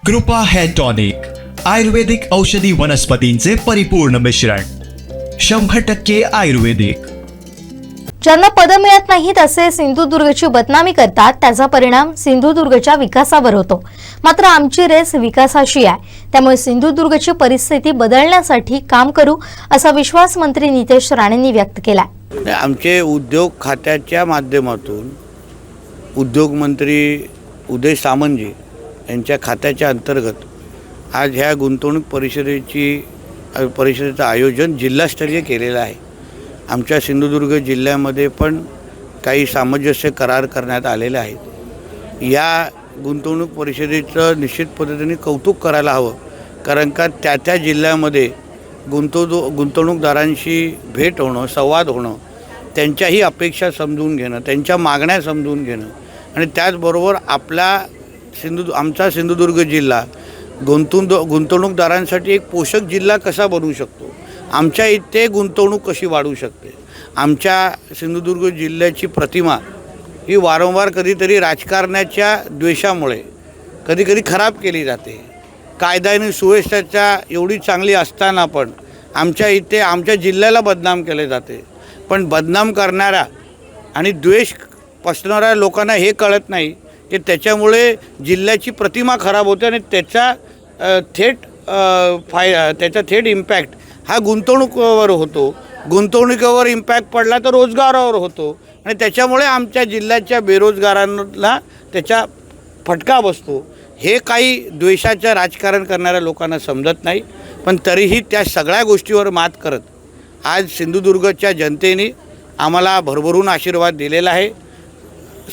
कृपा hair tonic आयुर्वेदिक औषधी वनस्पतींचे परिपूर्ण मिश्रण 100% आयुर्वेदिक। ज्यांना पद मिळत नाहीत असे सिंधुदुर्गची बदनामी करतात, त्याचा परिणाम सिंधुदुर्गच्या विकासावर होतो। मात्र आमची रेस विकासाशी आहे, त्यामुळे सिंधुदुर्गची परिस्थिती बदलण्यासाठी काम करू असा विश्वास मंत्री नितेश राणेंनी व्यक्त केला। आमचे उद्योग खात्याच्या माध्यमातून उद्योग मंत्री उदय सामंतजी यांच्या खात्याच्या अंतर्गत आज ह्या गुंतवणूक परिषदेचं आयोजन जिल्हास्तरीय केलेलं आहे। आमच्या सिंधुदुर्ग जिल्ह्यामध्ये पण काही सामंजस्य करार करण्यात आलेले आहेत। या गुंतवणूक परिषदेचं निश्चित पद्धतीने कौतुक करायला हवं, कारण का त्या जिल्ह्यामध्ये गुंतवणूकदारांशी भेट होणं, संवाद होणं, त्यांच्याही अपेक्षा समजून घेणं, त्यांच्या मागण्या समजून घेणं आणि त्याचबरोबर आमचा सिंधुदुर्ग जिल्हा गुंतवणूकदारांसाठी एक पोषक जिल्हा कसा बनवू शकतो, आमच्या इथे गुंतवणूक कशी वाढू शकते। आमच्या सिंधुदुर्ग जिल्ह्याची प्रतिमा ही वारंवार कधीतरी राजकारणाच्या द्वेषामुळे कधीकधी खराब केली जाते। कायदा आणि सुव्यवस्थेच्या एवढी चांगली असताना पण आमच्या इथे आमच्या जिल्ह्याला बदनाम केले जाते। पण बदनाम करणाऱ्या आणि द्वेष पसरवणाऱ्या लोकांना हे कळत नाही की त्याच्यामुळे जिल्ह्याची प्रतिमा खराब होते आणि त्याचा थेट इम्पॅक्ट हा गुंतवणुकीवर होतो। गुंतवणुकीवर इम्पॅक्ट पडला तर रोजगारावर होतो आणि त्याच्यामुळे आमच्या जिल्ह्याच्या बेरोजगारांना त्याचा फटका बसतो। हे काही द्वेषाचं राजकारण करणाऱ्या लोकांना समजत नाही, पण तरीही त्या सगळ्या गोष्टीवर मात करत आज सिंधुदुर्गच्या जनतेने आम्हाला भरभरून आशीर्वाद दिलेला आहे।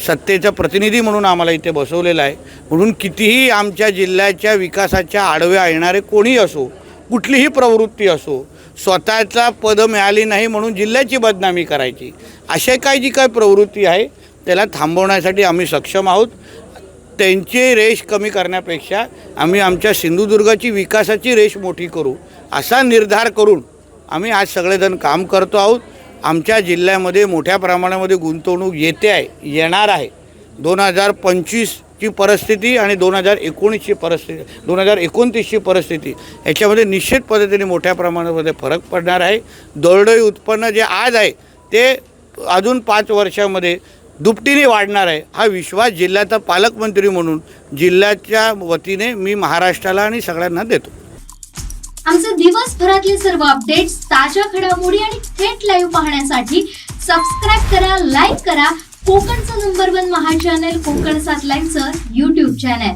सत्तेचा प्रतिनिधी म्हणून आम्हाला इथे बसवलेलं आहे। म्हणून कितीही आमच्या जिल्ह्याच्या विकासाच्या आडव्या येणारे कोणी असो, कुठलीही प्रवृत्ती असो, स्वतःचा पद मिळाली नाही म्हणून जिल्ह्याची बदनामी करायची, अशा जी काही प्रवृत्ती आहे त्याला थांबवण्यासाठी आम्ही सक्षम आहोत। त्यांची रेष कमी करण्यापेक्षा आम्ही आमच्या सिंधुदुर्गाची विकासाची रेष मोठी करू असा निर्धार करून आम्ही आज सगळेजण काम करतो आहोत। आमच्या जिल्ह्यामध्ये मोठ्या प्रमाणामध्ये गुंतवणूक येणार आहे। 2025ची परिस्थिती आणि 2029ची परिस्थिती 2029ची परिस्थिती याच्यामध्ये निश्चित पद्धतीने मोठ्या प्रमाणामध्ये फरक पडणार आहे। दरडोई उत्पन्न जे आज आहे ते अजून 5 वर्षामध्ये दुपटीने वाढणार आहे, हा विश्वास जिल्ह्याचा पालकमंत्री म्हणून जिल्ह्याच्या वतीने मी महाराष्ट्राला आणि सगळ्यांना देतो। आमचे दिवसभरातले सर्व अपडेट्स, ताज्या घडामोडी आणि थेट लाईव्ह पाहण्यासाठी सबस्क्राइब करा, लाईक करा कोकणचं नंबर 1 महा चॅनल कोकण 7 लाईव्हचं YouTube चॅनल।